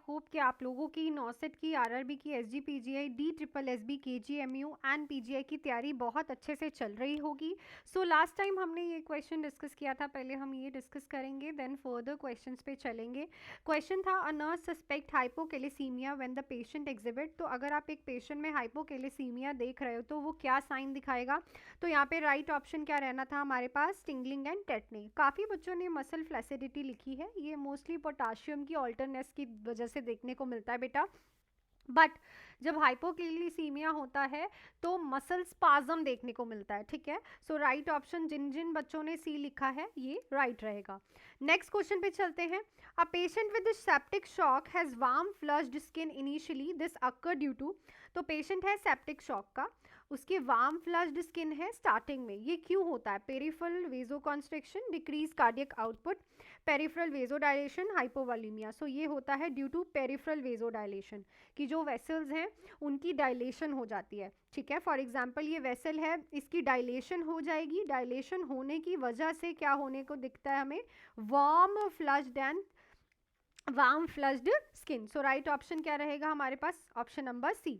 Hope कि आप लोगों की नॉसेट की, आरआरबी की, SGPGI, D triple SB, KGMU and PGI की तैयारी बहुत अच्छे से चल रही होगी। सो लास्ट टाइम हमने ये क्वेश्चन डिस्कस किया था, पहले हम ये डिस्कस करेंगे देन फर्दर क्वेश्चंस पे चलेंगे। क्वेश्चन था a nurse suspect hypocalcemia when the patient exhibit. तो अगर आप एक पेशेंट में हाइपोकैलेसीमिया देख रहे हो तो वो क्या साइन दिखाएगा? तो यहाँ पे राइट ऑप्शन क्या रहना था हमारे पास? Tingling and tetani. काफ़ी बच्चों ने मसल फ्लैसिडिटी लिखी है, ये मोस्टली पोटाशियम की ऑल्टरनेस की वजह से देखने को मिलता है बेटा। बट जब हाइपोक्लिसीमिया होता है तो मसल स्पाज्म देखने को मिलता है, ठीक है। सो राइट ऑप्शन जिन जिन बच्चों ने सी लिखा है ये राइट रहेगा। नेक्स्ट क्वेश्चन पे चलते हैं। A patient with septic shock has warm flushed skin initially, this occur due to. तो पेशेंट है सेप्टिक शॉक का, उसके वार्म फ्लश्ड स्किन है स्टार्टिंग में, ये क्यों होता है? Peripheral vasoconstriction, decrease cardiac output, peripheral vasodilation, hypovolemia. So ये होता है ड्यू टू पेरिफेरल वेजोडायलेशन, कि जो वेसल्स हैं उनकी डायलेशन हो जाती है, ठीक है। फॉर एग्जांपल ये वेसल है, इसकी डायलेशन हो जाएगी, डायलेशन होने की वजह से क्या होने को दिखता है हमें? Warm flushed skin. So right option क्या रहेगा हमारे पास? Option number C.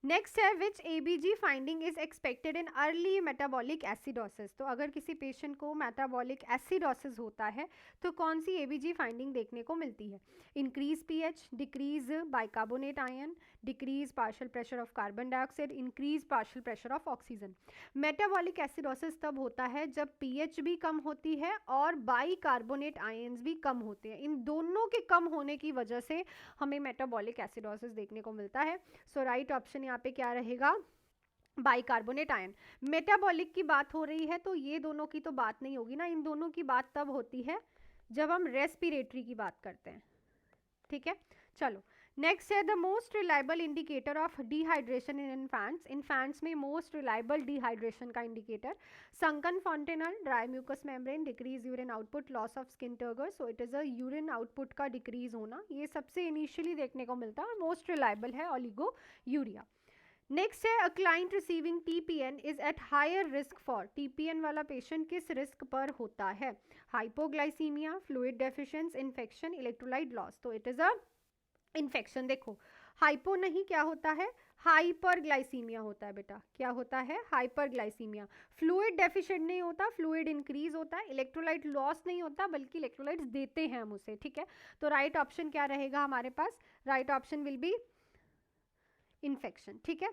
नेक्स्ट है which ABG finding is expected in early metabolic acidosis. तो अगर किसी पेशेंट को मेटाबॉलिक एसिडोसिस होता है तो कौन सी एबीजी फाइंडिंग देखने को मिलती है? Increase pH, decrease bicarbonate ion, decrease partial pressure of carbon dioxide, increase partial pressure of oxygen. Metabolic acidosis तब होता है जब पीएच भी कम होती है और बाइकार्बोनेट आयन्स भी कम होते हैं, इन दोनों के कम होने की वजह से हमें मेटाबॉलिक एसिडोसिस देखने को मिलता है। सो राइट ऑप्शन यहाँ पे क्या रहेगा? Bicarbonate ion. मेटाबॉलिक की बात हो रही है तो ये दोनों की तो बात नहीं होगी ना, इन दोनों की बात तब होती है जब हम रेस्पिरेटरी की बात करते हैं, ठीक है। चलो नेक्स्ट है the most reliable indicator of dehydration in infants. Infants में मोस्ट रिलायबल डिहाइड्रेशन का indicator sunken fontanelle, dry mucous membrane, decrease urine output, loss of skin turgor. So it is a urine output का decrease होना, ये सबसे initially देखने को मिलता है और मोस्ट रिलायबल है ओलिगो यूरिया। नेक्स्ट है a client receiving TPN is at higher risk for. TPN वाला पेशेंट किस रिस्क पर होता है? Hypoglycaemia, fluid deficiency, infection, electrolyte loss. तो इट इज अ इन्फेक्शन। देखो हाइपो नहीं, क्या होता है? हाइपरग्लाइसीमिया होता है बेटा। क्या होता है? हाइपरग्लाइसीमिया। फ्लूइड डेफिशिएंट नहीं होता, फ्लूइड इंक्रीज होता है। इलेक्ट्रोलाइट लॉस नहीं होता, बल्कि इलेक्ट्रोलाइट्स देते हैं हम उसे, ठीक है। तो राइट ऑप्शन क्या रहेगा हमारे पास? Right option will be infection, ठीक है।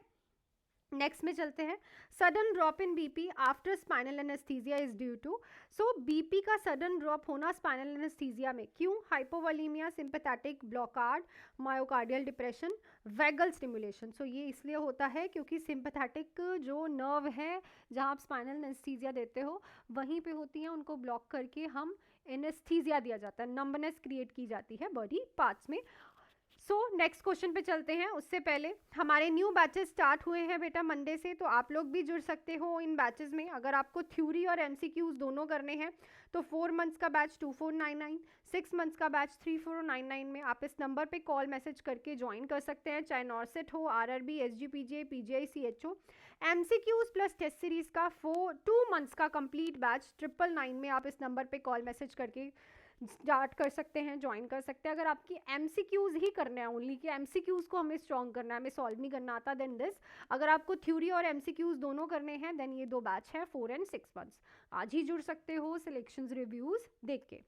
नेक्स्ट में चलते हैं। Sudden drop in BP after spinal anaesthesia is due to. So BP का सडन ड्रॉप होना स्पाइनल एनेस्थीसिया में क्यों? Hypovolemia, sympathetic blockade, myocardial depression, vagal stimulation. So ये इसलिए होता है क्योंकि सिंपैथेटिक जो नर्व है जहाँ आप स्पाइनल एनेस्थीसिया देते हो वहीं पे होती हैं, उनको ब्लॉक करके हम एनेस्थीसिया दिया जाता है, नंबनेस क्रिएट की जाती है बॉडी पार्ट्स में। सो नेक्स्ट क्वेश्चन पे चलते हैं। उससे पहले हमारे न्यू बैचेस स्टार्ट हुए हैं बेटा मंडे से, तो आप लोग भी जुड़ सकते हो इन बैचेस में। अगर आपको थ्योरी और एमसीक्यूज दोनों करने हैं तो 4 मंथ्स का बैच 2499, 6 मंथ्स का बैच 3499 में आप इस नंबर पे कॉल मैसेज करके ज्वाइन कर सकते हैं, चाहे नॉर्सेट हो, RRB, SGPGA, PGI, CHO. MCQs plus test series का 2 मंथ्स का कंप्लीट बैच 999 में आप इस नंबर पे कॉल मैसेज करके स्टार्ट कर सकते हैं, ज्वाइन कर सकते हैं। अगर आपकी एमसीक्यूज ही करना है ओनली, कि एमसीक्यूज को हमें स्ट्रॉन्ग करना है, हमें सॉल्व नहीं करना आता, देन दिस। अगर आपको थ्योरी और एमसीक्यूज दोनों करने हैं देन ये 2 बैच है 4 and 6 मंथ्स। आज ही जुड़ सकते हो सिलेक्शंस रिव्यूज देख के।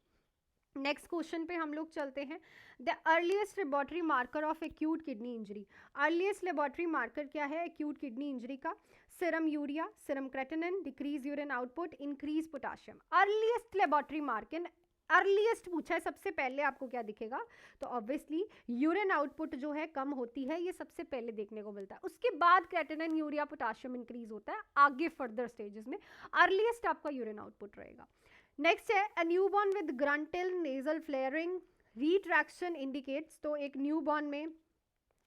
नेक्स्ट क्वेश्चन पे हम लोग चलते हैं। The earliest laboratory marker of acute kidney injury. Earliest laboratory marker क्या है एक्यूट किडनी इंजरी का? Serum urea, serum creatinine, decrease urine output, increase potassium. Earliest laboratory marker, earliest पूछा है, सबसे पहले आपको क्या दिखेगा? तो ऑब्वियसली यूरिन आउटपुट जो है कम होती है, ये सबसे पहले देखने को मिलता है। उसके बाद क्रेटिनिन, यूरिया, पोटाशियम इंक्रीज होता है आगे फर्दर स्टेजेस में। अर्लीस्ट आपका यूरिन आउटपुट रहेगा। नेक्स्ट है a newborn with grunting nasal flaring retraction indicates. तो एक न्यूबॉर्न में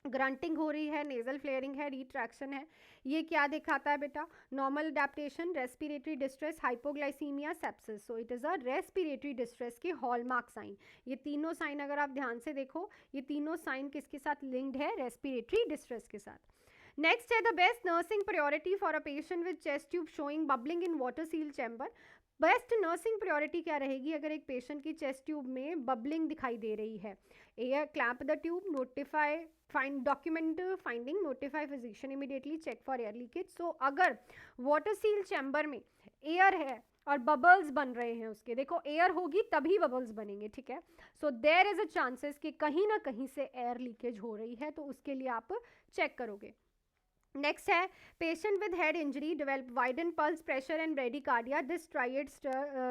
ग्रंटिंग हो रही है, नेजल फ्लेयरिंग है, रिट्रैक्शन है, ये क्या दिखाता है बेटा? Normal adaptation, respiratory distress, hypoglycaemia, sepsis. So it is a respiratory distress के हॉलमार्क साइन। ये तीनों साइन अगर आप ध्यान से देखो, ये तीनों साइन किसके साथ लिंक्ड है? रेस्पिरेटरी डिस्ट्रेस के साथ। नेक्स्ट है the best nursing priority for a patient with chest tube showing bubbling in water seal chamber. Best nursing priority क्या रहेगी अगर एक पेशेंट की चेस्ट ट्यूब में बबलिंग दिखाई दे रही है? Air clamp the tube, notify find document finding, notify physician immediately, check for air leakage. So अगर वाटर सील चैम्बर में एयर है और बबल्स बन रहे हैं उसके, देखो एयर होगी तभी बबल्स बनेंगे, ठीक है? So there is a chances कि कहीं ना कहीं से एयर लीकेज हो रही है, तो उसके लिए आप चेक करोगे। नेक्स्ट है patient with head injury develop widen pulse pressure and bradycardia, this tried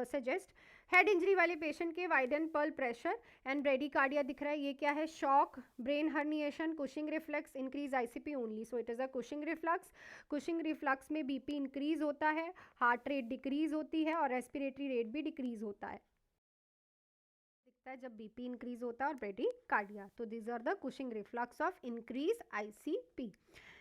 suggest. Head injury वाले पेशेंट के वाइडन पल प्रेशर एंड ब्रेडिकार्डिया दिख रहा है, ये क्या है? Shock, brain herniation, Cushing reflux, increase ICP only. So it is a Cushing reflux. Cushing reflux में बीपी इंक्रीज होता है, हार्ट रेट डिक्रीज होती है और रेस्पिरेटरी रेट भी डिक्रीज होता है, दिखता है जब बीपी इंक्रीज होता है और ब्रेडिकार्डिया। तो this are the Cushing reflex of increase ICP.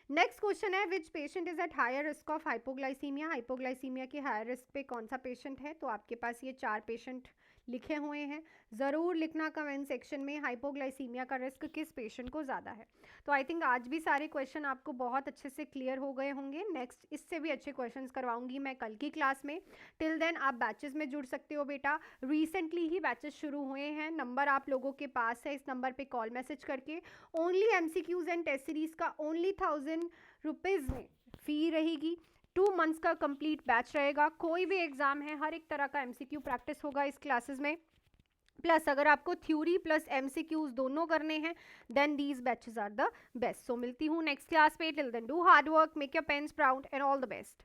Next question है which patient is at higher risk of hypoglycemia? Hypoglycemia के हायर रिस्क पे कौन सा पेशेंट है? तो आपके पास ये 4 पेशेंट लिखे हुए हैं, ज़रूर लिखना कमेंट सेक्शन में हाइपोग्लाइसीमिया का रिस्क किस पेशेंट को ज़्यादा है। तो आई थिंक आज भी सारे क्वेश्चन आपको बहुत अच्छे से क्लियर हो गए होंगे। नेक्स्ट इससे भी अच्छे क्वेश्चंस करवाऊंगी मैं कल की क्लास में। टिल देन आप बैचेस में जुड़ सकते हो बेटा, रिसेंटली ही बैचेस शुरू हुए हैं, नंबर आप लोगों के पास है, इस नंबर पे कॉल मैसेज करके only MCQs and test series का ओनली 1000 रुपीज़ में फी रहेगी। 2 मंथ्स का कंप्लीट बैच रहेगा, कोई भी एग्जाम है हर एक तरह का MCQ प्रैक्टिस होगा इस क्लासेस में। प्लस अगर आपको थ्योरी प्लस MCQs दोनों करने हैं then these batches are the best. So मिलती हूँ नेक्स्ट क्लास पे, till then do hard work, make your parents proud and all the best.